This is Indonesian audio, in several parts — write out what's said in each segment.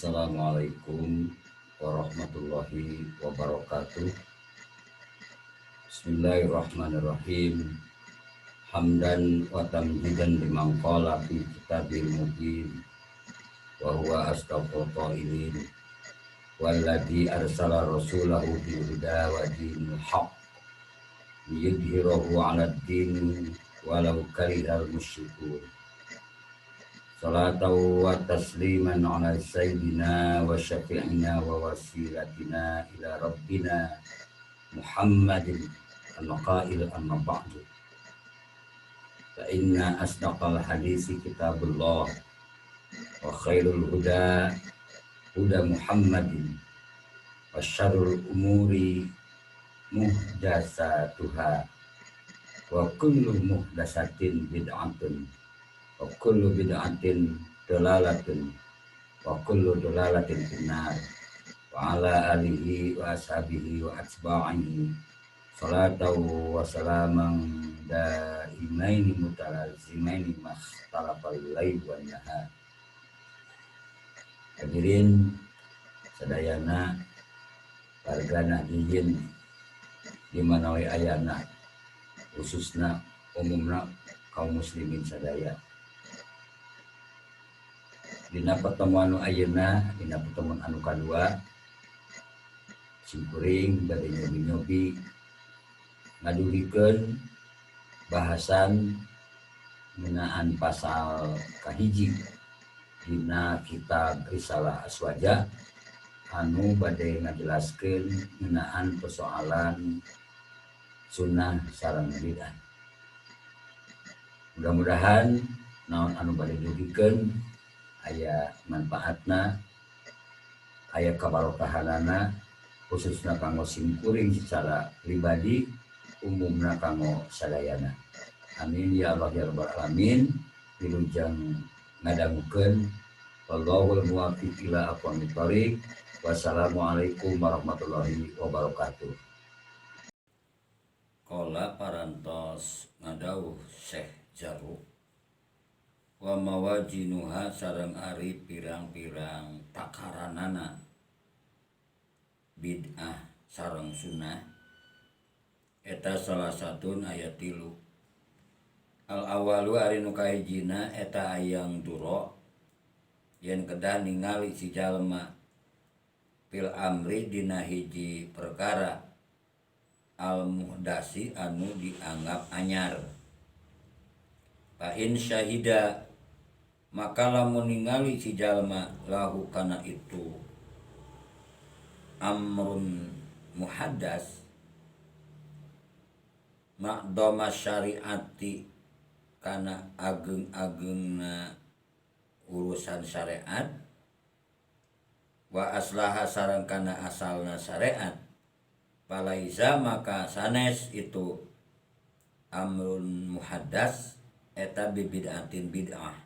Assalamualaikum warahmatullahi wabarakatuh. Bismillahirrahmanirrahim. Hamdan wa tamjidan liman qala fi kitabil mubin wa huwa asdaqul qailin walladzi arsala rasulahu bil huda wa dinil haqq liyudhhirahu 'alad din walau karihal musyrikun. Salatu wa tasliman ala sayyidina wa syafi'ina wa wasilatina ila rabbina Muhammadin al-qail amma ba'du. Fa inna asdaqal hadisi kitabullah wa khairul huda huda Muhammadin wa syarrul umuri muhdatsatuha wa kullu muhdatsatin bid'atun wa kullu bid'atin dalalatun wa kullu dalalatin finnar wa ala alihi wa ashabihi wa atba'ihi salatu wa salaman daimaini mutalazimaini makhtalafal lail wan nahar. Hadirin sadayana warga Nahdliyin di mana we ayana khususna umumna kaum muslimin sadaya. Dina pertemuan ayeuna, dina pertemuan anu kadua, simkuring bade nyobi-nyobi ngaduhikeun bahasan ngeunaan pasal kahiji dina kitab Risalah Aswaja anu bade ngajelaskeun ngeunaan persoalan sunnah sareng bid'ah. Mudah-mudahan naon anu bade duhikeun aya manfaatna, aya kabarokahanana khususna kanggo simkuring secara pribadi, umumna kanggo sadayana. Amin ya Allah ya rabbal alamin. Wilujeng ngadangukeun wallahul muwaffiq ila aqwamit thoriq. Wassalamualaikum warahmatullahi wabarakatuh. Qala parantos ngadawuh Syekh Jaruk wa mawajinuha sareng ari pirang-pirang takaranana bid'ah sareng sunnah eta salah satun ayat 3. Al awalu ari nu kahijina eta hayang duro yen kedah ningali si jalma fil amri dina hiji perkara al muhdasi anu dianggap anyar. Fa in syahida maka lamun ningali si jalma lahu kana itu amrun muhaddas maqdama syariati kana ageung-ageungna urusan syariat wa aslaha sareng kana asalna syariat palaiza maka sanes itu amrun muhaddas eta bid'atin bid'ah.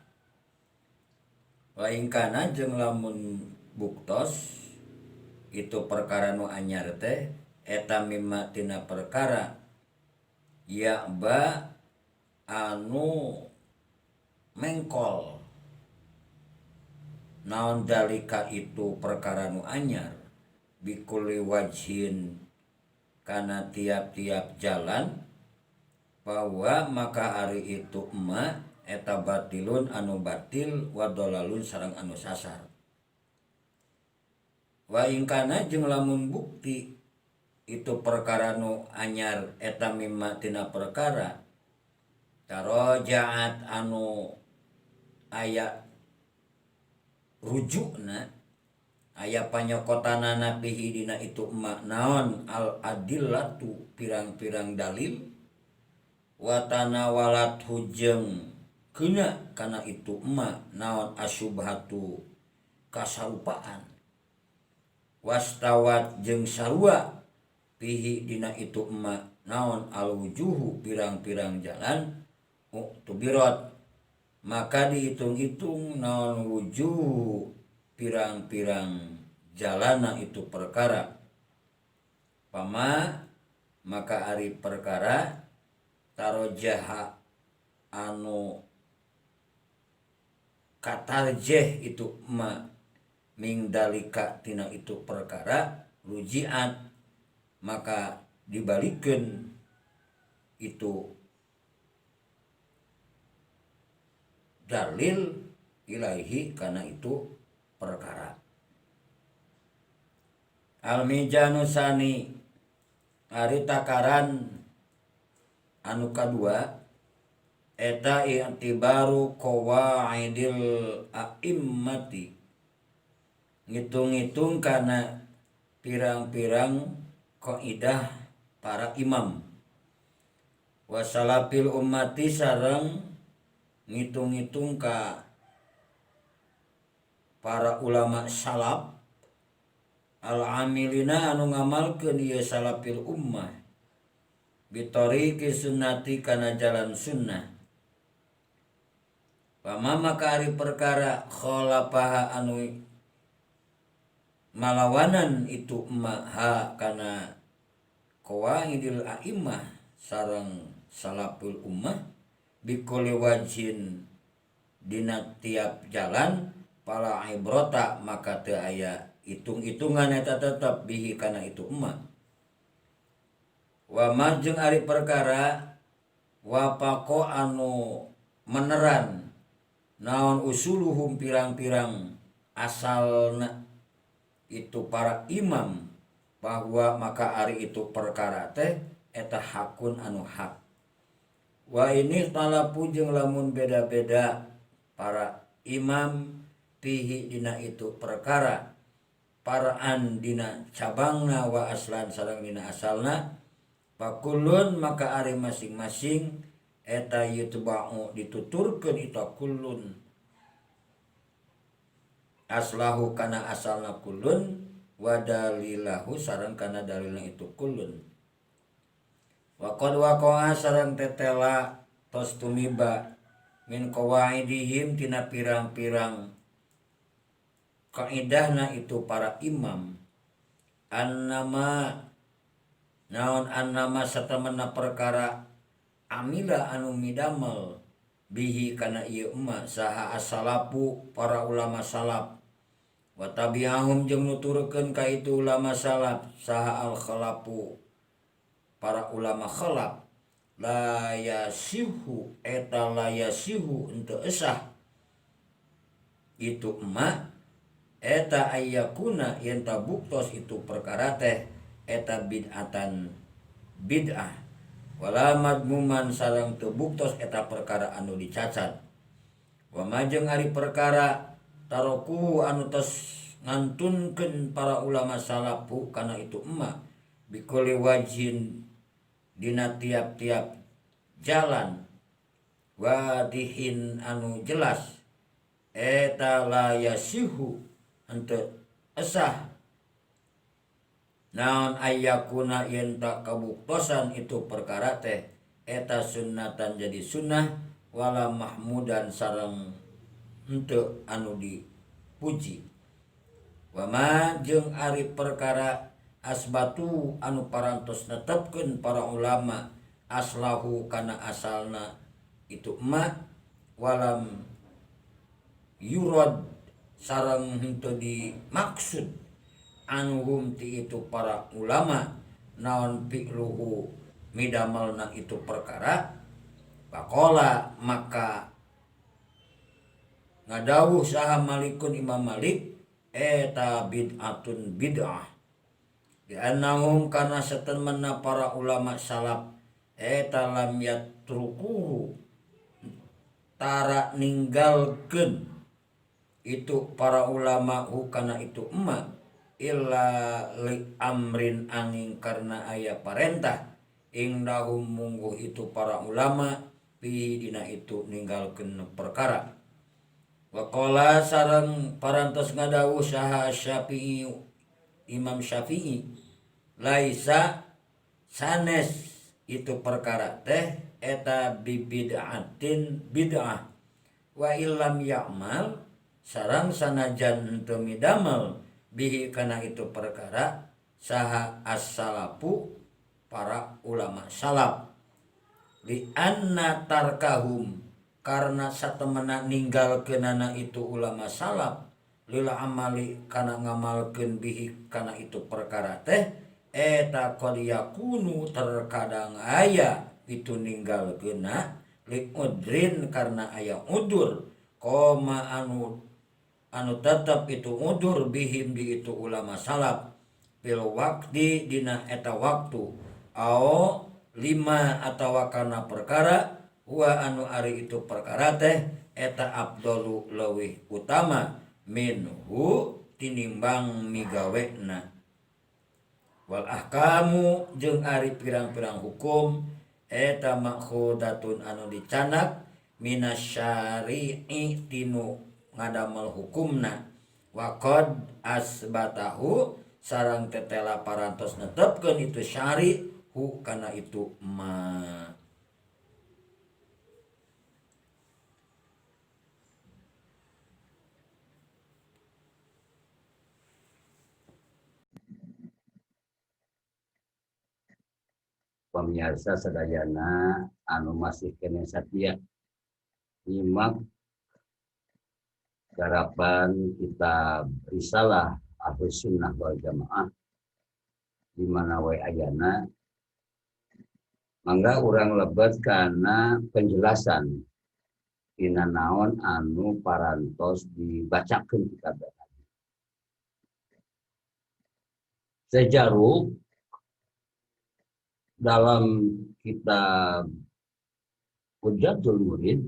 Wa in kana jeung lamun buktos itu perkara nu anyar teh eta mimma tina perkara ya ba anu mengkol naon dalika itu perkara nu anyar bikulli wajhin kana tiap-tiap jalan bahwa maka ari itu emak eta batilun anu batil wa dolalun sareng anu sasar. Wa ingkana jeung lamun bukti itu perkara nu anyar eta mimma tina perkara tarojaat anu aya rujukna aya panyokotanana pihi dina itu emak naon al adillatu pirang-pirang dalil wa tanawalat hujeng keuna kana itu emak naon asyubhatu kasarupaan wastawat jeung sarua pihi dina itu emak naon alwujuhu pirang-pirang jalan tubirat maka dihitung-hitung naon wujuh pirang-pirang jalana itu perkara pama maka ari perkara tarojaha anu katarjeh itu ming dalika tina itu perkara rujiat maka dibalikeun itu dalil ilaihi kana itu perkara. Al-mizanu sani ari takaran anu kadua eta i'tibaru qawaidil a'immati ngitung-ngitung kana pirang-pirang kaidah para imam wasalapil ummati sareng ngitung-ngitung ka para ulama salaf al-amilina anu ngamalkeun ieu salafil ummah bitariqi sunnati kana jalan sunnah. Pama maka ari perkara khalafaha anu malawanan itu ha kana qawaidil a'immah sareng salaful ummah bikulli wajhin dina tiap jalan pala ibrota maka teu aya hitung-hitungan eta tetep bihi kana itu ummah. Wa majeng ari perkara wapako anu meneran naon usuluhum pirang-pirang asalna itu para imam bahwa maka ari itu perkara teh eta hakun anu hak. Wa ini talapu jeung lamun beda-beda para imam pihi dina itu perkara paraan dina cabangna wa aslan sareng dina asalna pakulun maka ari masing-masing eta yutba'u dituturkeun eta kullun aslahu kana asalna kullun wa dalilahu sareng kana dalilna itu kullun wa qad waqa'a sareng tetela tos tumiba min qawaidihim tina pirang-pirang kaidahna itu para imam annama naon annama satamana perkara amila anu midamel bihi kana ieu umma saha as-salafu para ulama salaf wa tabi'ahum jeung nuturkeun ka itu ulama salaf saha al-khalafu para ulama khalaf la yasihu eta la yasihu henteu esah itu umma eta ayyakuna yen tabuktos itu perkara teh eta bid'atan bid'ah wala madmuman sareng teu buktos eta perkara anu dicacat. Wa majeng ari perkara taroku anu tos ngantunkeun para ulama salafu kana itu emma bikuli wajhin dina tiap-tiap jalan wadihin anu jelas eta la yasihu henteu esah naon ayyakuna yen tak kabuktosan itu perkara teh eta sunnatan jadi sunnah wala mahmudan sareng henteu anu dipuji. Wa ma jeung ari perkara asbatu anu parantos netepkeun para ulama aslahu kana asalna itu ma walam yurad sareng henteu dimaksud anhum ti itu para ulama naon fi'luhu midamelna itu perkara faqala maka ngadawuh saha Malikun Imam Malik eta bid'atun bid'ah di annahum kana satemana para ulama salaf eta lam yatrukuhu tara ninggalkeun itu para ulama hukana itu emma illa li amrin angin karena aya parentah indahum mungguh itu para ulama pi dina itu ninggalkeun perkara. Wa qala sareng parantos ngadawuh saha Syafi'i Imam Syafi'i laisa sanes itu perkara teh eta bibid'atin bid'ah wa illam ya'mal sareng sanajan teu midamel bihi kana itu perkara saha as-salafu para ulama salaf li anna tarkahum karena satemena ninggalkeunana itu ulama salaf lila amali kana ngamalkeun bihi kana itu perkara teh eta qad yakunu terkadang aya itu ninggalkeunna li udrin karena aya udur koma anu tetap itu udur bihim di itu ulama salaf fil waqti dina eta waktu au lima atawa kana perkara huwa anu ari itu perkara teh eta afdalu leuwih utama minhu tinimbang migawena wal ahkamu jeung ari pirang-pirang hukum eta makhudatun anu dicanak minasyari'i tinu ngadamel hukumna wa qad asbatahu sareng tetela parantos netepkeun itu syari hu kana itu ma pemirsa sadayana anu masih kene satia nyimak garapan kita risalah Ahlus Sunnah wal Jamaah di mana wae ayana mangga urang lebet kana penjelasan dina naon anu parantos dibacakeun kitab tadi. Sejarah dalam kitab Hujjatul Murid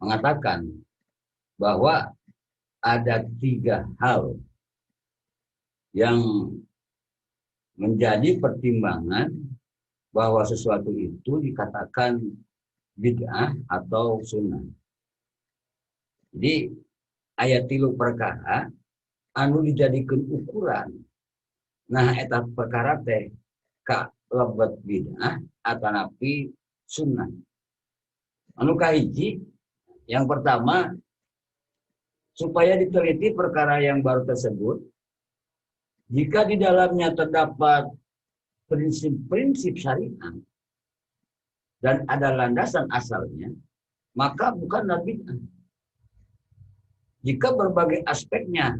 mengatakan bahwa ada 3 hal yang menjadi pertimbangan bahwa sesuatu itu dikatakan bid'ah atau sunnah. Jadi ayat 3 perkara anu dijadikan ukuran. Nah eta perkara teh ka lebet bid'ah atau napi sunnah. Anu kahiji yang pertama supaya diteliti perkara yang baru tersebut, jika di dalamnya terdapat prinsip-prinsip syariat dan ada landasan asalnya, maka bukanlah bid'ah. Jika berbagai aspeknya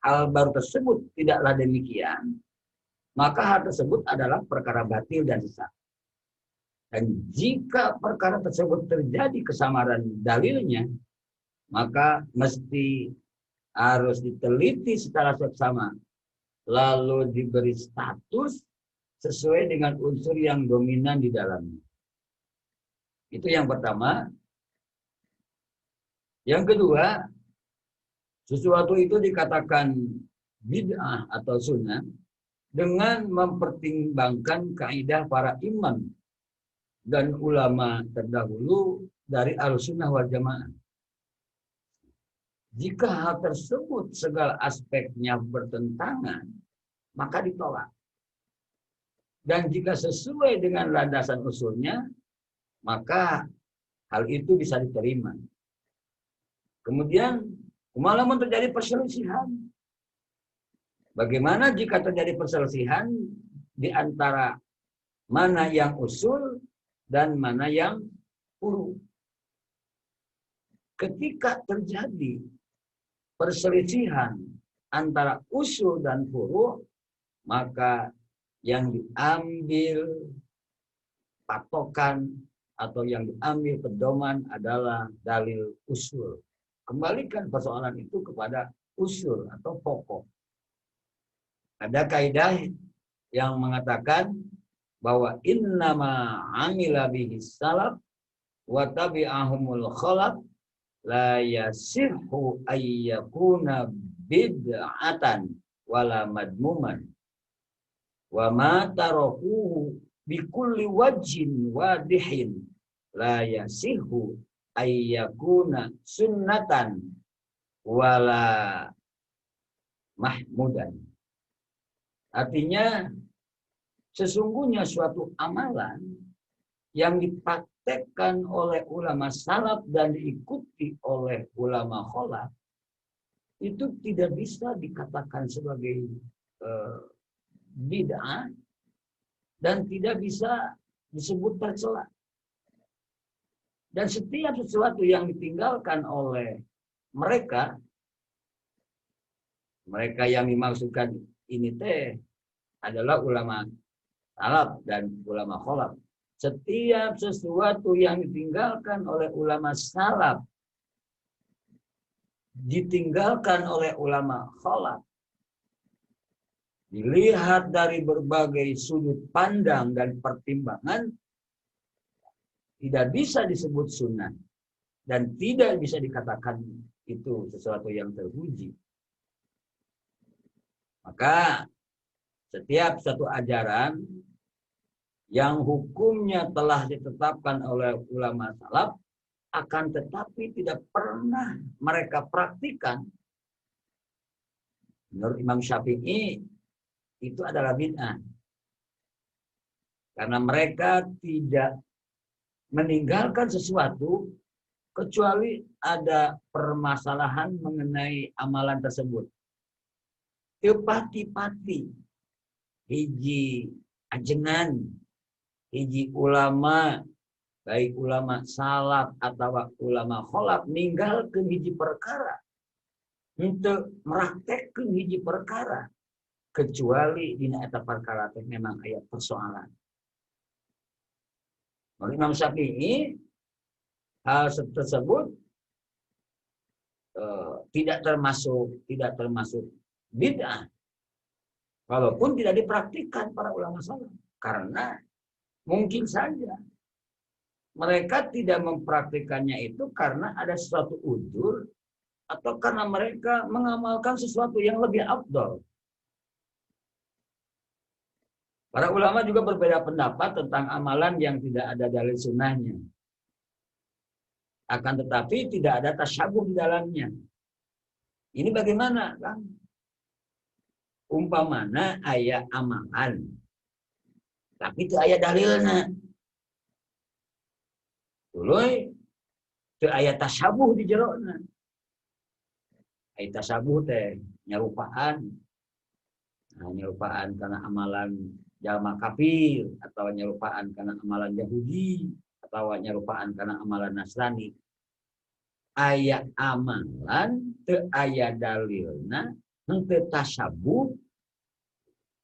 hal baru tersebut tidaklah demikian, maka hal tersebut adalah perkara batil dan sesat. Dan jika perkara tersebut terjadi kesamaran dalilnya, maka mesti harus diteliti secara seksama, lalu diberi status sesuai dengan unsur yang dominan di dalamnya. Itu yang pertama. Yang kedua, sesuatu itu dikatakan bid'ah atau sunnah dengan mempertimbangkan kaidah para imam dan ulama terdahulu dari Ahlussunnah wal Jamaah. Jika hal tersebut segala aspeknya bertentangan, maka ditolak. Dan jika sesuai dengan landasan usulnya, maka hal itu bisa diterima. Kemudian, malah terjadi perselisihan. Bagaimana jika terjadi perselisihan di antara mana yang usul dan mana yang furu? Ketika terjadi perselisihan antara usul dan furu, maka yang diambil patokan atau yang diambil pedoman adalah dalil usul. Kembalikan persoalan itu kepada usul atau pokok. Ada kaidah yang mengatakan bahwa innama amila bihi salaf wa tabi'ahumul khalaf la yasihhu ayyakuna bid'atan wala madmuman wa ma tarakuhu bikulli wajhin wadihin la yasihhu ayyakuna sunnatan wala mahmudan. Artinya sesungguhnya suatu amalan yang dipraktekkan oleh ulama salaf dan diikuti oleh ulama khalaf itu tidak bisa dikatakan sebagai bid'ah dan tidak bisa disebut tercela. Dan setiap sesuatu yang ditinggalkan oleh mereka Mereka yang dimaksudkan ini teh adalah ulama salaf dan ulama kholaf. Setiap sesuatu yang ditinggalkan oleh ulama salaf, ditinggalkan oleh ulama kholaf, dilihat dari berbagai sudut pandang dan pertimbangan, tidak bisa disebut sunnah dan tidak bisa dikatakan itu sesuatu yang terpuji. Maka setiap satu ajaran yang hukumnya telah ditetapkan oleh ulama salaf, akan tetapi tidak pernah mereka praktikan, menurut Imam Syafi'i itu adalah bid'ah. Karena mereka tidak meninggalkan sesuatu kecuali ada permasalahan mengenai amalan tersebut. Tepati-pati hiji ajengan, hiji ulama, baik ulama salaf atau ulama kholaf, ninggalkeun hiji perkara, untuk meraktekkeun hiji perkara, kecuali dina eta perkara teh memang aya persoalan. Menurut Imam Syafi'i, hal tersebut tidak termasuk bid'ah, walaupun tidak dipraktikkan para ulama salaf, karena mungkin saja mereka tidak mempraktikannya itu karena ada suatu udzur atau karena mereka mengamalkan sesuatu yang lebih afdal. Para ulama juga berbeda pendapat tentang amalan yang tidak ada dalil sunnahnya. Akan tetapi tidak ada tasyabuh di dalamnya. Ini bagaimana, Kang? Umpamana aya amalan, tapi itu aya dalilna. Tuluy teu aya tasyabuh di jerona. Aya tasyabuh teh nyarupaan. Nah, nyarupaan karena amalan jalma kafir, atau nyarupaan karena amalan Yahudi, atau nyarupaan karena amalan Nasrani. Aya amalan teu aya dalilna, henteu tasyabuh,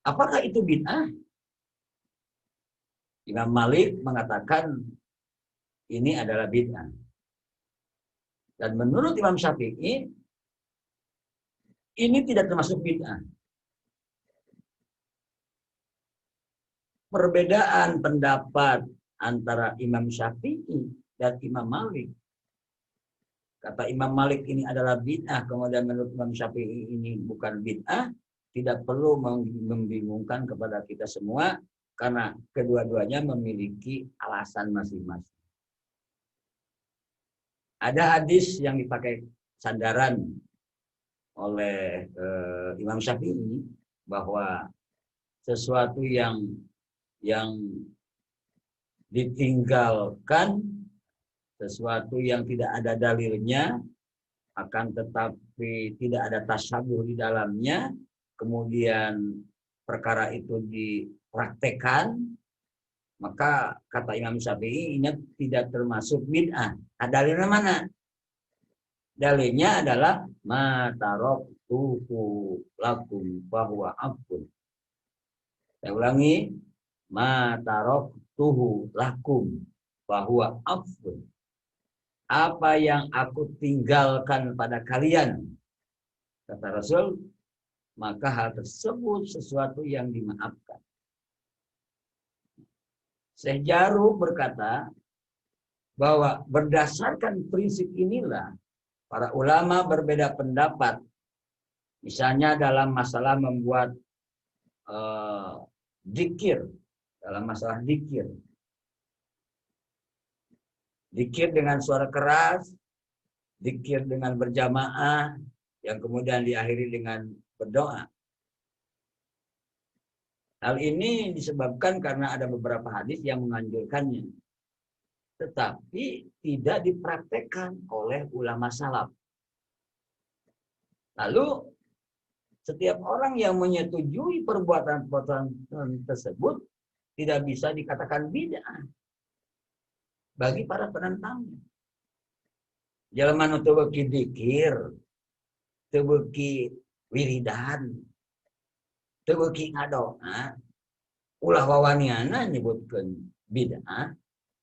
apakah itu bid'ah? Imam Malik mengatakan ini adalah bid'ah. Dan menurut Imam Syafi'i ini tidak termasuk bid'ah. Perbedaan pendapat antara Imam Syafi'i dan Imam Malik. Kata Imam Malik ini adalah bid'ah, kemudian menurut Imam Syafi'i ini bukan bid'ah, tidak perlu membingungkan kepada kita semua, karena kedua-duanya memiliki alasan masing-masing. Ada hadis yang dipakai sandaran oleh Imam Syafi'i bahwa sesuatu yang ditinggalkan, sesuatu yang tidak ada dalilnya, akan tetapi tidak ada tasyabuh di dalamnya, kemudian perkara itu dipraktekkan, maka kata Imam Syafi'i ini tidak termasuk bid'ah. Nah, dalilnya mana? Dalilnya adalah ma taraktuhu lakum bahwa afun. Saya ulangi, ma taraktuhu lakum bahwa afun. Apa yang aku tinggalkan pada kalian, kata Rasul, maka hal tersebut sesuatu yang dimaafkan. Syekh Jarud berkata bahwa berdasarkan prinsip inilah para ulama berbeda pendapat. Misalnya dalam masalah membuat dzikir, dalam masalah dzikir. Dzikir dengan suara keras, dzikir dengan berjamaah, yang kemudian diakhiri dengan berdoa. Hal ini disebabkan karena ada beberapa hadis yang menganjurkannya, tetapi tidak dipraktekkan oleh ulama salaf. Lalu setiap orang yang menyetujui perbuatan-perbuatan tersebut tidak bisa dikatakan bid'ah bagi para penentangnya. Jalma nu teu beuki dzikir, teu beuki wiridan, teu beuki ngadoa, ulah wawaniana nyebutkeun bid'ah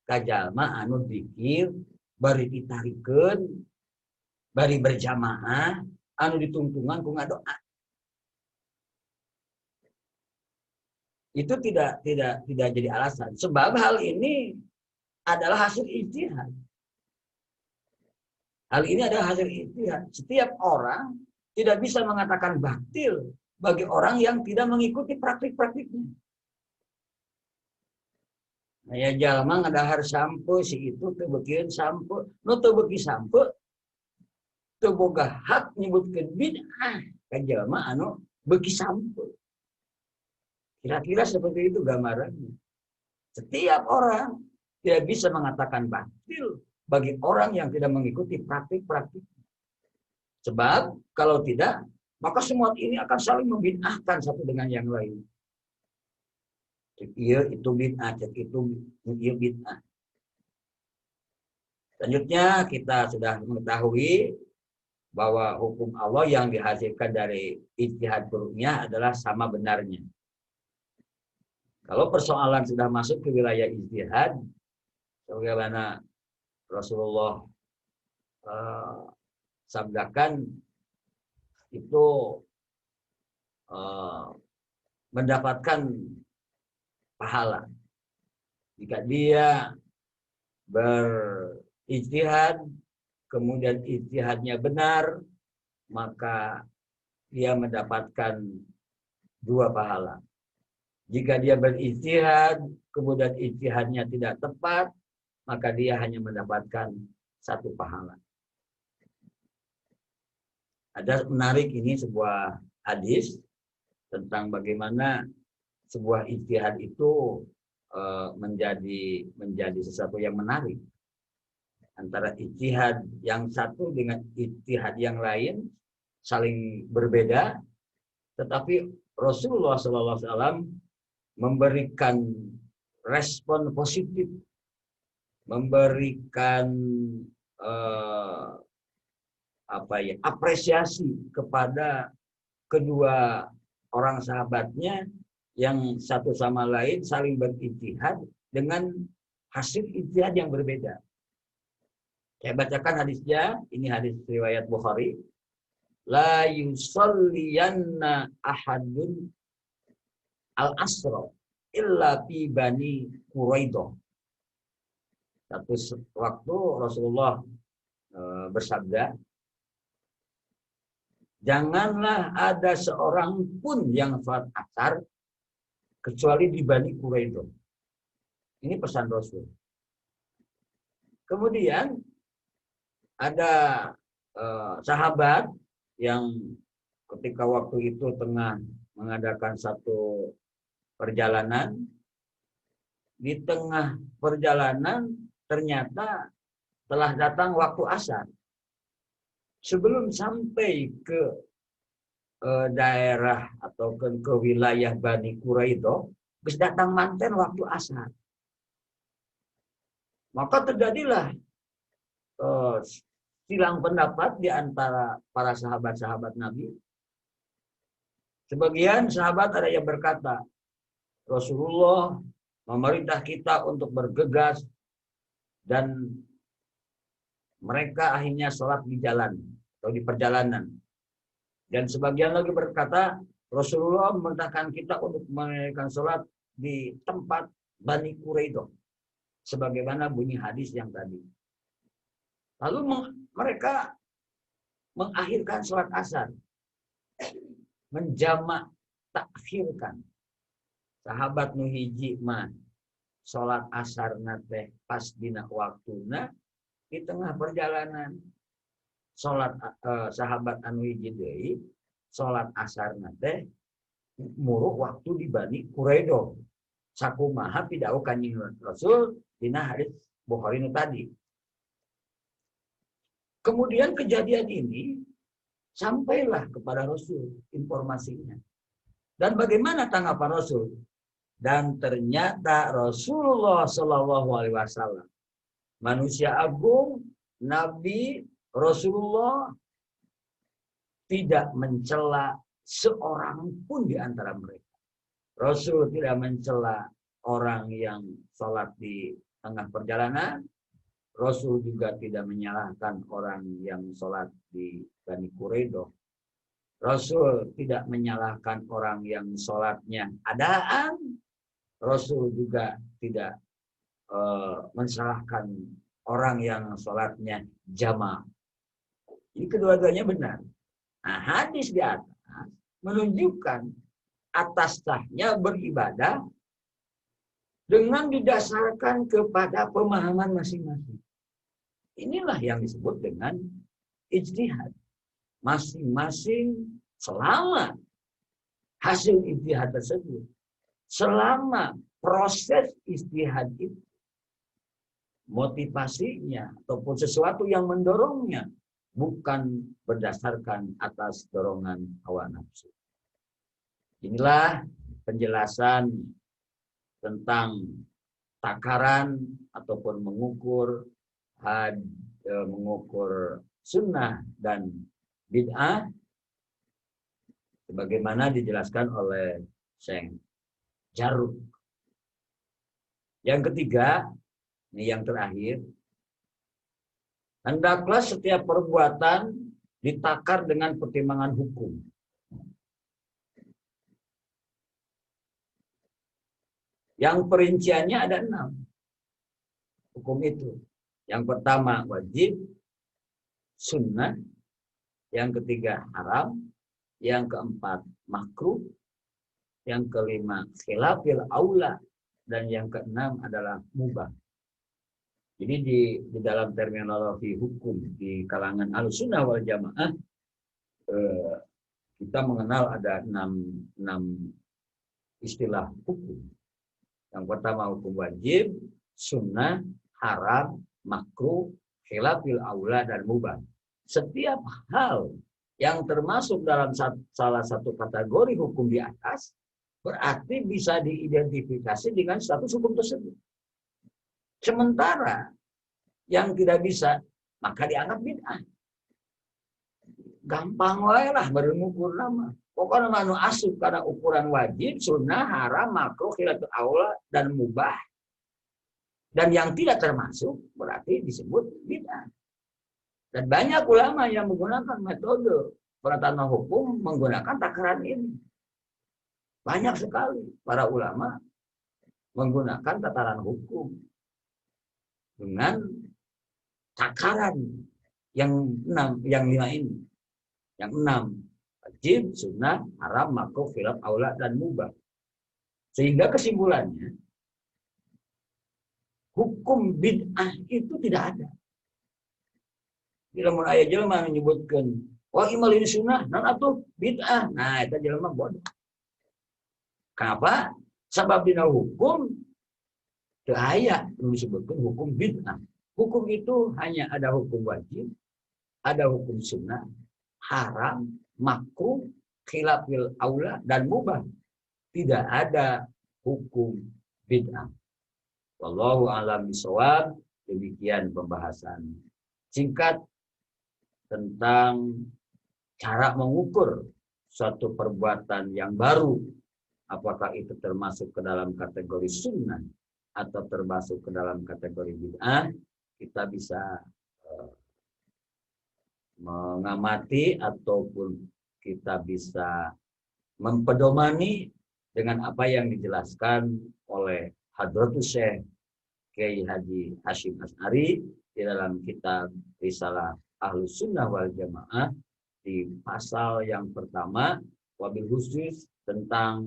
ka jalma anu zikir bari ditarikeun, bari berjamaah, anu ditungtungan ku ngadoa. Itu tidak jadi alasan. Sebab hal ini adalah hasil ijtihad. Hal ini adalah hasil ijtihad. Setiap orang tidak bisa mengatakan batil bagi orang yang tidak mengikuti praktik-praktiknya. Nah, ya jalma ngadahar sampo si itu teu beukeun sampo, nu teu beuki sampo teu boga hak nyebutkeun bid'ah ka jalma anu beuki sampo. Kira-kira seperti itu gambarannya. Setiap orang tidak bisa mengatakan batil bagi orang yang tidak mengikuti praktik-praktik. Sebab kalau tidak, maka semua ini akan saling membid'ahkan satu dengan yang lain. Cek iya itu bid'ah, cek itu iya bid'ah. Selanjutnya kita sudah mengetahui bahwa hukum Allah yang dihasilkan dari ijtihad furu'nya adalah sama benarnya. Kalau persoalan sudah masuk ke wilayah ijtihad, sebagaimana Rasulullah sabdakan itu mendapatkan pahala jika dia berijtihad kemudian ijtihadnya benar, maka dia mendapatkan 2 pahala. Jika dia berijtihad kemudian ijtihadnya tidak tepat, maka dia hanya mendapatkan 1 pahala. Ada menarik ini sebuah hadis tentang bagaimana sebuah ijtihad itu menjadi sesuatu yang menarik. Antara ijtihad yang satu dengan ijtihad yang lain saling berbeda, tetapi Rasulullah SAW memberikan respon positif, memberikan apresiasi kepada kedua orang sahabatnya yang satu sama lain saling berijtihad dengan hasil ijtihad yang berbeda. Saya bacakan hadisnya, ini hadis riwayat Bukhari. La yusalliyanna ahadun al-asra illa fi bani Quraidah. Satu waktu Rasulullah bersabda, janganlah ada seorang pun yang salat asar kecuali di Bani Quraidah. Ini pesan Rasul. Kemudian ada sahabat yang ketika waktu itu tengah mengadakan satu perjalanan. Di tengah perjalanan ternyata telah datang waktu asar. Sebelum sampai ke daerah atau ke wilayah Bani Quraidah, geus datang manten waktu asar. Maka terjadilah silang pendapat di antara para sahabat-sahabat Nabi. Sebagian sahabat ada yang berkata, Rasulullah memerintah kita untuk bergegas dan mereka akhirnya sholat di jalan atau di perjalanan. Dan sebagian lagi berkata, Rasulullah memerintahkan kita untuk menunaikan sholat di tempat Bani Quraidah. Sebagaimana bunyi hadis yang tadi. Lalu mereka mengakhirkan sholat asar. Menjamak takhirkan. Sahabat nu hiji mah sholat asar nate pas dina waktuna di tengah perjalanan. Sholat sahabat anu hiji deui sholat asar nate muruk waktu di Bani Quraidah. Sakumaha pidato Kanjeng Rasul dina hadis Bukhari nu tadi. Kemudian kejadian ini sampailah kepada Rasul informasinya. Dan bagaimana tanggapan Rasul? Dan ternyata Rasulullah SAW, manusia agung, Nabi, Rasulullah, tidak mencela seorang pun di antara mereka. Rasul tidak mencela orang yang sholat di tengah perjalanan. Rasul juga tidak menyalahkan orang yang sholat di Bani Quraidah. Rasul tidak menyalahkan orang yang sholatnya adaan. Rasul juga tidak mensalahkan orang yang sholatnya jamaah. Ini kedua-duanya benar. Nah, hadis di atas menunjukkan atas sahnya beribadah dengan didasarkan kepada pemahaman masing-masing. Inilah yang disebut dengan ijtihad. Masing-masing selama hasil ijtihad tersebut, selama proses ijtihad itu, motivasinya ataupun sesuatu yang mendorongnya bukan berdasarkan atas dorongan hawa nafsu. Inilah penjelasan tentang takaran ataupun mengukur sunnah dan bid'ah sebagaimana dijelaskan oleh Syekh Jarud. Yang ketiga, ini yang terakhir, hendaklah setiap perbuatan ditakar dengan pertimbangan hukum. Yang perinciannya ada 6 hukum itu. Yang pertama wajib, sunnah. Yang ketiga haram. Yang keempat makruh. Yang kelima khilafil aula. Dan yang keenam adalah mubah. Jadi di dalam terminologi hukum di kalangan Ahlussunnah wal Jamaah kita mengenal ada 6 istilah hukum. Yang pertama hukum wajib, sunnah, haram, makruh, khilafil aula, dan mubah. Setiap hal yang termasuk dalam salah satu kategori hukum di atas berarti bisa diidentifikasi dengan status hukum tersebut. Sementara yang tidak bisa maka dianggap bid'ah. Gampang wae lah berukur nama. Pokoknya manu asup karena ukuran wajib, sunnah, haram, makruh, khilaful aula, dan mubah. Dan yang tidak termasuk berarti disebut bid'ah. Dan banyak ulama yang menggunakan metode penetapan hukum menggunakan takaran ini. Banyak sekali para ulama menggunakan tataran hukum dengan takaran yang 5 ini. Yang 6, wajib, sunnah, haram, makruh, khilaf, aula, dan mubah. Sehingga kesimpulannya, hukum bid'ah itu tidak ada. Bila mun aya jelema menyebutkan, wah imal ini sunnah, non atuh bid'ah. Nah, itu jelema bodoh. Kenapa? Sabab dina hukum teu aya disebutkan hukum bid'ah. Hukum itu hanya ada hukum wajib, ada hukum sunnah, haram, makruh, khilafil aula, dan mubah. Tidak ada hukum bid'ah. Wallahu a'lam bishawab. Demikian pembahasan singkat tentang cara mengukur suatu perbuatan yang baru. Apakah itu termasuk ke dalam kategori sunnah atau termasuk ke dalam kategori bid'ah. Kita bisa mengamati ataupun kita bisa mempedomani dengan apa yang dijelaskan oleh Hadratus Syekh Kiai Haji Hasyim Asy'ari di dalam kitab Risalah Ahlus Sunnah wal Jamaah di pasal yang pertama wabil khusus tentang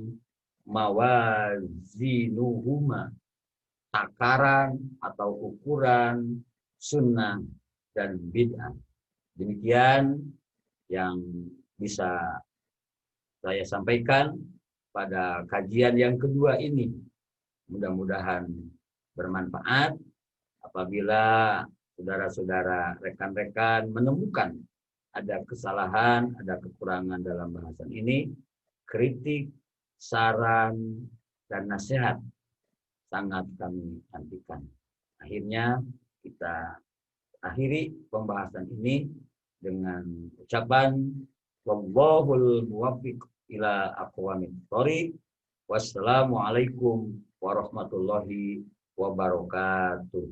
mawazinuhuma, takaran atau ukuran sunnah dan bid'ah. Demikian yang bisa saya sampaikan pada kajian yang kedua ini. Mudah-mudahan bermanfaat. Apabila saudara-saudara, rekan-rekan menemukan ada kesalahan, ada kekurangan dalam bahasan ini, kritik, saran, dan nasihat sangat kami nantikan. Akhirnya kita akhiri pembahasan ini dengan ucapan Wallahul muwaffiq ila aqwamit thoriq. Wassalamualaikum warahmatullahi wabarakatuh.